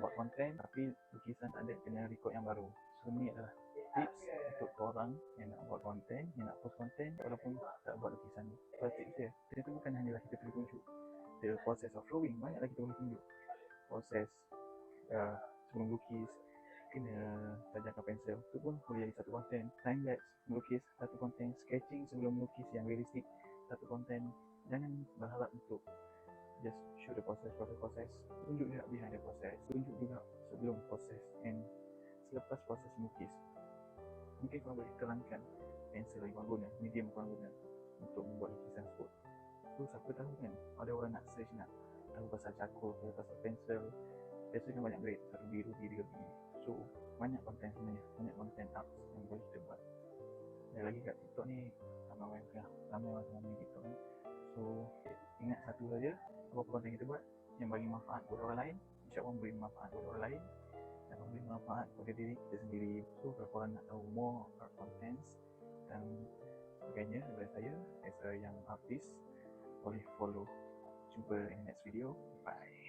buat konten tapi lukisan tak ada, kena record yang baru. So ni adalah tips untuk korang yang nak buat konten, yang nak post konten walaupun tak buat lukisan. So tips dia, dia tu bukan hanyalah kita perlu tunjuk the process of flowing, banyak lagi kita boleh tunjuk proses sebelum lukis, kena tajamkan pensel, tu pun boleh jadi satu konten. Time lapse melukis, satu konten. Sketching sebelum melukis yang realistik, satu konten. Jangan berharap untuk just show the process. Tunjuk juga behind the process, tunjuk juga sebelum proses and selepas proses melukis. Mungkin korang boleh terangkan pensel yang korang guna, medium korang guna untuk membuat lukisan tersebut. So siapa tahu kan, ada orang nak search, nak tahu pasal charcoal ke, pasal pensel kan banyak grade, satu biru, biru. So banyak konten sebenarnya, banyak konten apps yang boleh kita buat. Dan lagi kat TikTok ni ramai orang main TikTok ni. So ingat satu saja, apa konten kita buat yang bagi manfaat kepada orang lain, insyaAllah memberi manfaat kepada orang lain dan memberi manfaat kepada diri kita sendiri. So kalau korang nak tahu more about contents dan sebagainya daripada saya as a young artist, boleh follow. Jumpa in the next video. Bye.